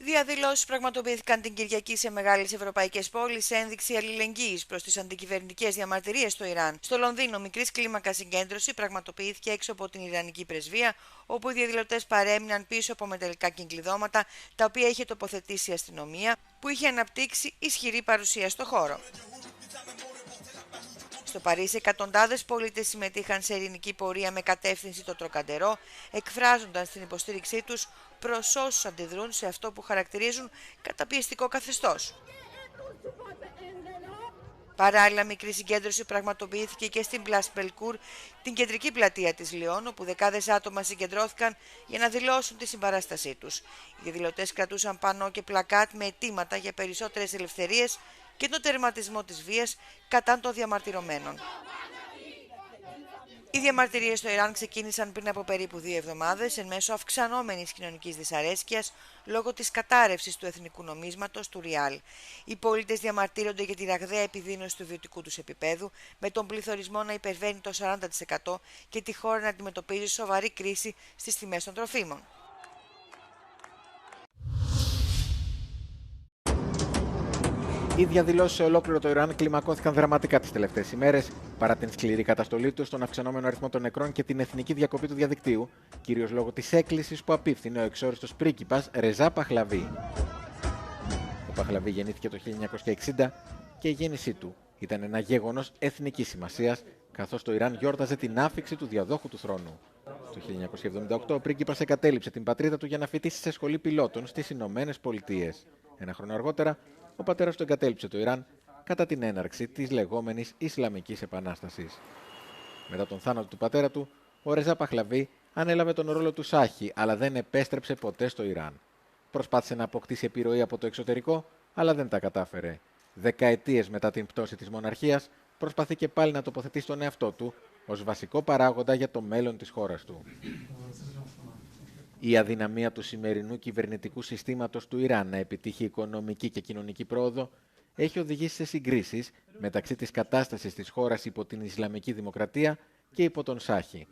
Διαδηλώσεις πραγματοποιήθηκαν την Κυριακή σε μεγάλες ευρωπαϊκές πόλεις σε ένδειξη αλληλεγγύης προς τις αντικυβερνητικές διαμαρτυρίες στο Ιράν. Στο Λονδίνο, μικρής κλίμακας συγκέντρωση πραγματοποιήθηκε έξω από την Ιρανική πρεσβεία, όπου οι διαδηλωτές παρέμειναν πίσω από μεταλλικά κυκλειδώματα, τα οποία είχε τοποθετήσει η αστυνομία, που είχε αναπτύξει ισχυρή παρουσία στο χώρο. Στο Παρίσι, εκατοντάδες πολίτες συμμετείχαν σε ειρηνική πορεία με κατεύθυνση το Τροκαντερό, εκφράζοντας την υποστήριξή τους προς όσους αντιδρούν σε αυτό που χαρακτηρίζουν καταπιεστικό καθεστώς. Παράλληλα, μικρή συγκέντρωση πραγματοποιήθηκε και στην Place Bellecour, την κεντρική πλατεία της Λιών, όπου δεκάδες άτομα συγκεντρώθηκαν για να δηλώσουν τη συμπαράστασή τους. Οι διαδηλωτές κρατούσαν πανό και πλακάτ με αιτήματα για περισσότερες ελευθερίες και τον τερματισμό της βίας κατά των διαμαρτυρωμένων. Οι διαμαρτυρίες στο Ιράν ξεκίνησαν πριν από περίπου 2 εβδομάδες εν μέσω αυξανόμενης κοινωνικής δυσαρέσκειας λόγω της κατάρρευσης του εθνικού νομίσματος του Ριάλ. Οι πολίτες διαμαρτύρονται για τη ραγδαία επιδείνωση του βιωτικού τους επίπεδου, με τον πληθωρισμό να υπερβαίνει το 40% και τη χώρα να αντιμετωπίζει σοβαρή κρίση στις τιμές των τροφίμων. Οι διαδηλώσεις σε ολόκληρο το Ιράν κλιμακώθηκαν δραματικά τις τελευταίες ημέρες, παρά την σκληρή καταστολή τους, τον αυξανόμενο αριθμό των νεκρών και την εθνική διακοπή του διαδικτύου, κυρίως λόγω της έκκλησης που απίφθινε ο εξόριστος πρίγκιπας Ρεζά Παχλαβί. Ο Παχλαβί γεννήθηκε το 1960 και η γέννησή του ήταν ένα γεγονός εθνικής σημασίας, καθώς το Ιράν γιόρταζε την άφιξη του διαδόχου του θρόνου. Το 1978 ο πρίγκιπας εγκατέλειψε την πατρίδα του για να φοιτήσει σε σχολή πιλότων στις Ηνωμένες Πολιτείες. Ένα χρόνο αργότερα, ο πατέρας του εγκατέλειψε το Ιράν κατά την έναρξη της λεγόμενης Ισλαμικής Επανάστασης. Μετά τον θάνατο του πατέρα του, ο Ρεζά Παχλαβί ανέλαβε τον ρόλο του Σάχη, αλλά δεν επέστρεψε ποτέ στο Ιράν. Προσπάθησε να αποκτήσει επιρροή από το εξωτερικό, αλλά δεν τα κατάφερε. Δεκαετίες μετά την πτώση της μοναρχίας, προσπαθεί και πάλι να τοποθετήσει τον εαυτό του ως βασικό παράγοντα για το μέλλον της χώρας του. Η αδυναμία του σημερινού κυβερνητικού συστήματος του Ιράν να επιτύχει οικονομική και κοινωνική πρόοδο έχει οδηγήσει σε συγκρίσεις μεταξύ της κατάστασης της χώρας υπό την Ισλαμική Δημοκρατία και υπό τον Σάχη.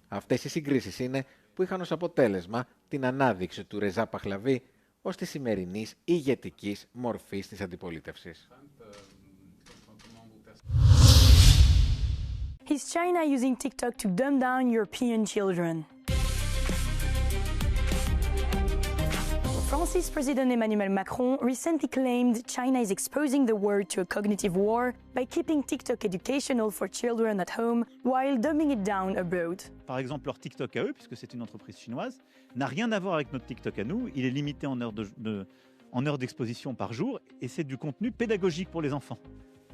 Αυτές οι συγκρίσεις είναι που είχαν ως αποτέλεσμα την ανάδειξη του Ρεζά Παχλαβί ως της σημερινής ηγετικής μορφής της αντιπολίτευσης. Is China using TikTok to dumb down European children? France's President Emmanuel Macron recently claimed China is exposing the world to a cognitive war by keeping TikTok educational for children at home while dumbing it down abroad. Par exemple, leur TikTok à eux, puisque c'est une entreprise chinoise, n'a rien à voir avec notre TikTok à nous. Il est limité en heures d'exposition par jour et c'est du contenu pédagogique pour les enfants.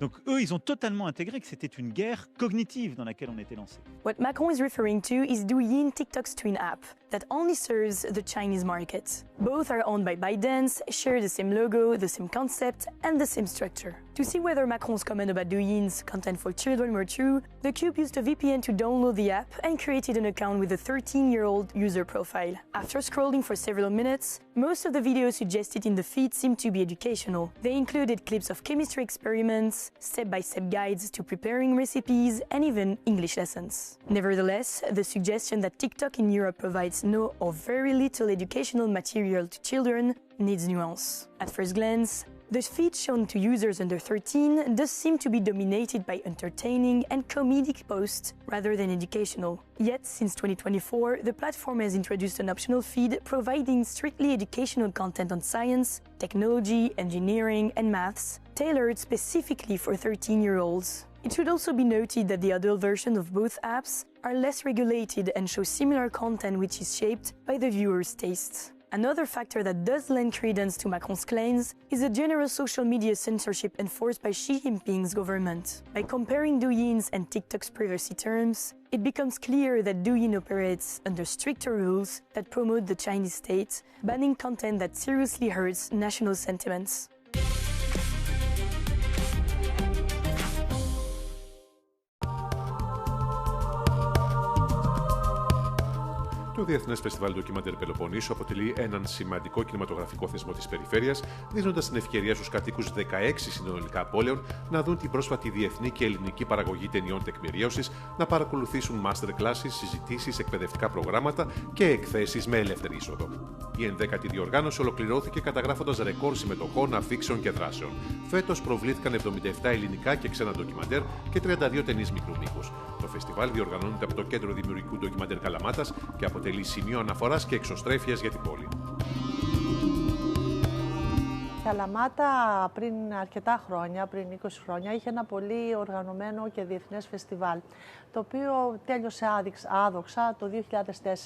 Donc eux, ils ont totalement intégré que c'était une guerre cognitive dans laquelle on était lancé. What Macron is referring to is Douyin, TikTok's twin app that only serves the Chinese market. Both are owned by ByteDance, share the same logo, the same concept, and the same structure. To see whether Macron's comment about Douyin's content for children were true, the Cube used a VPN to download the app and created an account with a 13-year-old user profile. After scrolling for several minutes, most of the videos suggested in the feed seemed to be educational. They included clips of chemistry experiments, step-by-step guides to preparing recipes, and even English lessons. Nevertheless, the suggestion that TikTok in Europe provides no or very little educational material to children needs nuance. At first glance, the feed shown to users under 13 does seem to be dominated by entertaining and comedic posts rather than educational. Yet, since 2024, the platform has introduced an optional feed providing strictly educational content on science, technology, engineering, and maths, tailored specifically for 13-year-olds. It should also be noted that the adult versions of both apps are less regulated and show similar content which is shaped by the viewer's tastes. Another factor that does lend credence to Macron's claims is the general social media censorship enforced by Xi Jinping's government. By comparing Douyin's and TikTok's privacy terms, it becomes clear that Douyin operates under stricter rules that promote the Chinese state, banning content that seriously hurts national sentiments. Το Διεθνές Φεστιβάλ Ντοκιμαντέρ Πελοποννήσου αποτελεί έναν σημαντικό κινηματογραφικό θεσμό της περιφέρειας, δίνοντας την ευκαιρία στους κατοίκους 16 συνολικά πόλεων να δουν την πρόσφατη διεθνή και ελληνική παραγωγή ταινιών τεκμηρίωσης, να παρακολουθήσουν master classes, συζητήσεις, εκπαιδευτικά προγράμματα και εκθέσεις με ελεύθερη είσοδο. Η 11η διοργάνωση ολοκληρώθηκε καταγράφοντας ρεκόρ συμμετοχών, αφίξεων και δράσεων. Φέτος προβλήθηκαν 77 ελληνικά και ξένα ντοκιμαντέρ και 32 ταινίες μικρού μήκους. Το φεστιβάλ διοργανώνεται από το Κέντρο Δημιουργικού Ντοκιμαντέρ Καλαμάτας και αποτελεί σημείο αναφοράς και εξωστρέφειας για την πόλη. Η Καλαμάτα πριν αρκετά χρόνια, πριν 20 χρόνια, είχε ένα πολύ οργανωμένο και διεθνές φεστιβάλ, το οποίο τέλειωσε άδοξα το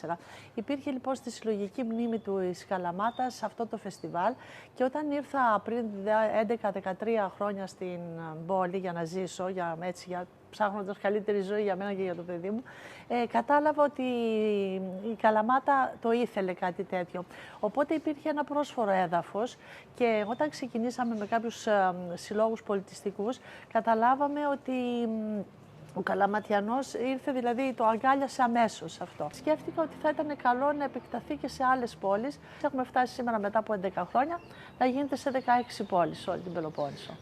2004. Υπήρχε λοιπόν στη συλλογική μνήμη της Καλαμάτας αυτό το φεστιβάλ και όταν ήρθα πριν 11-13 χρόνια στην πόλη για να ζήσω, ψάχνοντας καλύτερη ζωή για μένα και για το παιδί μου, κατάλαβα ότι η Καλαμάτα το ήθελε κάτι τέτοιο. Οπότε υπήρχε ένα πρόσφορο έδαφος και όταν ξεκινήσαμε με κάποιους συλλόγους πολιτιστικούς, καταλάβαμε ότι ο Καλαματιανός ήρθε, δηλαδή το αγκάλιασε αμέσως αυτό. Σκέφτηκα ότι θα ήταν καλό να επεκταθεί και σε άλλες πόλεις. Έχουμε φτάσει σήμερα μετά από 11 χρόνια να γίνεται σε 16 πόλεις όλη την Πελοπόννησο.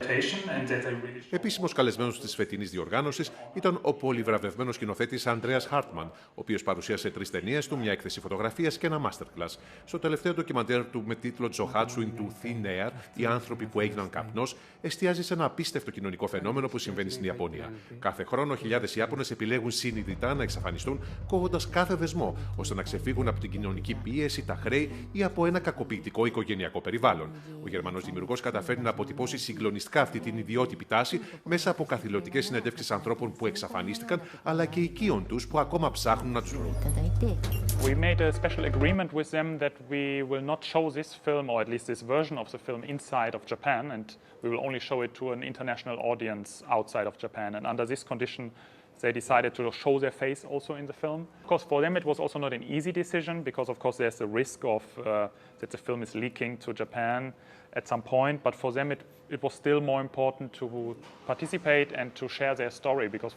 Επίσημος καλεσμένος της φετινής διοργάνωσης ήταν ο πολυβραβευμένος σκηνοθέτης Ανδρέας Χάρτμαν, ο οποίος παρουσίασε 3 ταινίες του, μια έκθεση φωτογραφίας και ένα masterclass. Στο τελευταίο ντοκιμαντέρ του με τίτλο Τζοχάτσου into Thin Air, οι άνθρωποι που έγιναν καπνός, εστιάζει σε ένα απίστευτο κοινωνικό φαινόμενο που συμβαίνει στην Ιαπωνία. Κάθε χρόνο χιλιάδες Ιάπωνες επιλέγουν συνειδητά να εξαφανιστούν, κόβοντας κάθε δεσμό, ώστε να ξεφύγουν από την κοινωνική πίεση, τα χρέη ή από ένα κακοποιητικό οικογενειακό περιβάλλον. Ο Γερμανός δημιουργός καταφέρει να αποτυπώσει συγκλονιστικά αυτή την ιδιότυπη τάση μέσα από καθηλωτικές συνεντεύξεις ανθρώπων που εξαφανίστηκαν, αλλά και οικείων τους που ακόμα ψάχνουν να τους βρουν. We made a special agreement with them that we will not show this film, or at least this version of the film, inside of Japan, and we will only show it to an international audience outside of Japan. And under this condition, they decided to show their face also in the film. Of course, for them it was also not an easy decision, because of course there's the risk of that the film is leaking to Japan at some point, but for them it was still more important to participate and to share their story, because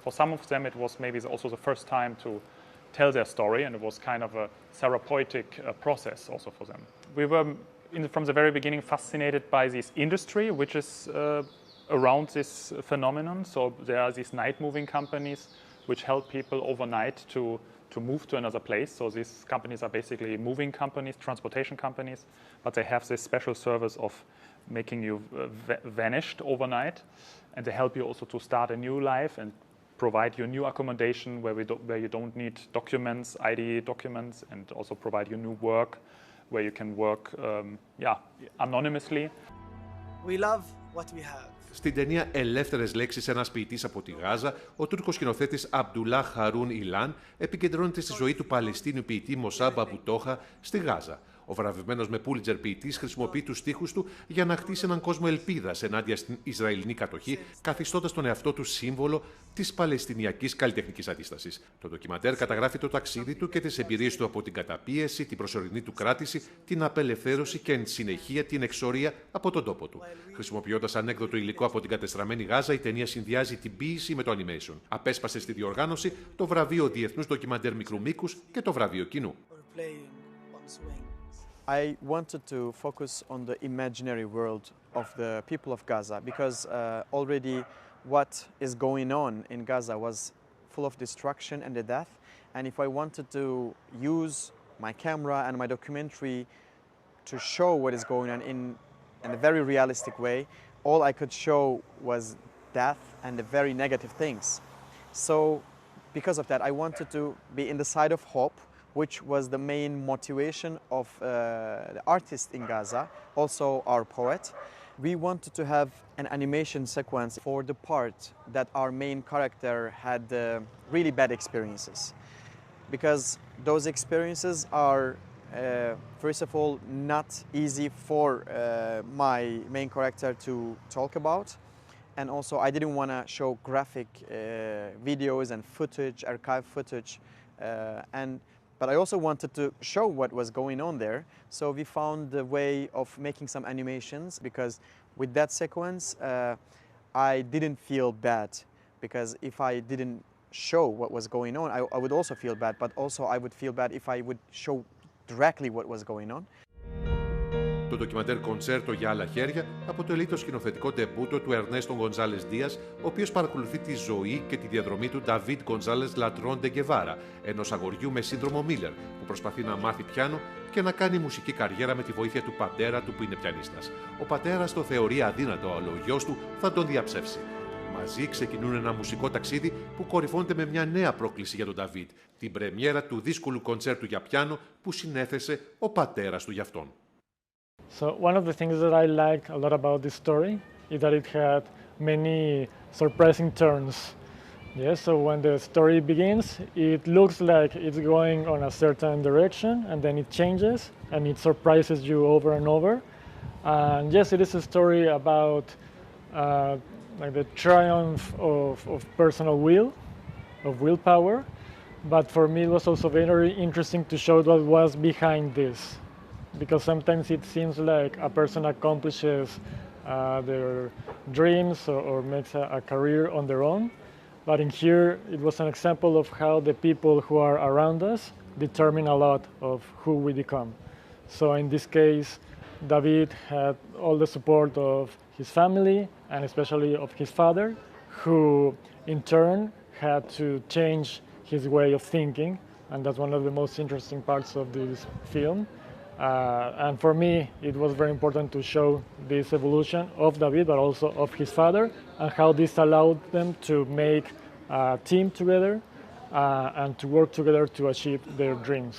for some of them it was maybe also the first time to tell their story, and it was kind of a therapeutic process also for them. We were from the very beginning fascinated by this industry, which is around this phenomenon. So there are these night moving companies which help people overnight to move to another place. So these companies are basically moving companies, transportation companies, but they have this special service of making you vanished overnight, and they help you also to start a new life and provide you new accommodation where you don't need documents, ID documents, and also provide you new work where you can work anonymously. We love what we have. Στην ταινία «Ελεύθερες λέξεις, ένας ποιητής από τη Γάζα», ο Τούρκος σκηνοθέτης Αμπτουλάχ Χαρούν Ιλάν επικεντρώνεται στη ζωή του Παλαιστίνιου ποιητή Μοσάμπ Αμπουτόχα στη Γάζα. Ο βραβευμένος με Πούλιτζερ ποιητής χρησιμοποιεί τους στίχους του για να χτίσει έναν κόσμο ελπίδας ενάντια στην Ισραηλινή κατοχή, καθιστώντας τον εαυτό του σύμβολο της Παλαιστινιακής καλλιτεχνικής αντίστασης. Το ντοκιμαντέρ καταγράφει το ταξίδι του και τις εμπειρίες του από την καταπίεση, την προσωρινή του κράτηση, την απελευθέρωση και εν συνεχεία την εξορία από τον τόπο του. Χρησιμοποιώντας ανέκδοτο υλικό από την κατεστραμμένη Γάζα, η ταινία συνδυάζει την ποίηση με το animation. Απέσπασε στη διοργάνωση το βραβείο Διεθνούς Ντοκιμαντέρ Μικρού Μήκους και το βραβείο Κοινού. I wanted to focus on the imaginary world of the people of Gaza, because already what is going on in Gaza was full of destruction and the death. And if I wanted to use my camera and my documentary to show what is going on in a very realistic way, all I could show was death and the very negative things. So because of that, I wanted to be in the side of hope, which was the main motivation of the artist in Gaza, also our poet. We wanted to have an animation sequence for the part that our main character had really bad experiences. Because those experiences are, first of all, not easy for my main character to talk about. And also, I didn't want to show graphic videos and footage, archive footage, but I also wanted to show what was going on there. So we found the way of making some animations, because with that sequence, I didn't feel bad, because if I didn't show what was going on, I would also feel bad, but also I would feel bad if I would show directly what was going on. Το ντοκιμαντέρ «Κοντσέρτο για άλλα χέρια» αποτελεί το σκηνοθετικό ντεμπούτο του Ερνέστο Γκονζάλες Δίας, ο οποίος παρακολουθεί τη ζωή και τη διαδρομή του Νταβίτ Γκονζάλες Λατρόν ντε Γκεβάρα, ενός αγοριού με σύνδρομο Μίλλερ, που προσπαθεί να μάθει πιάνο και να κάνει μουσική καριέρα με τη βοήθεια του πατέρα του που είναι πιανίστας. Ο πατέρας το θεωρεί αδύνατο, αλλά ο γιος του θα τον διαψεύσει. Μαζί ξεκινούν ένα μουσικό ταξίδι που κορυφώνεται με μια νέα πρόκληση για τον Νταβίτ, την πρεμιέρα του δύσκολου κοντσέρτου για πιάνο που συνέθεσε ο πατέρας του γι' αυτόν. So one of the things that I liked a lot about this story is that it had many surprising turns. Yes, so when the story begins, it looks like it's going on a certain direction, and then it changes, and it surprises you over and over. And yes, it is a story about like the triumph of personal will, of willpower. But for me, it was also very interesting to show what was behind this. Because sometimes it seems like a person accomplishes their dreams or makes a career on their own. But in here, it was an example of how the people who are around us determine a lot of who we become. So in this case, David had all the support of his family and especially of his father, who in turn had to change his way of thinking. And that's one of the most interesting parts of this film. And for me, it was very important to show this evolution of David, but also of his father, and how this allowed them to make a team together and to work together to achieve their dreams.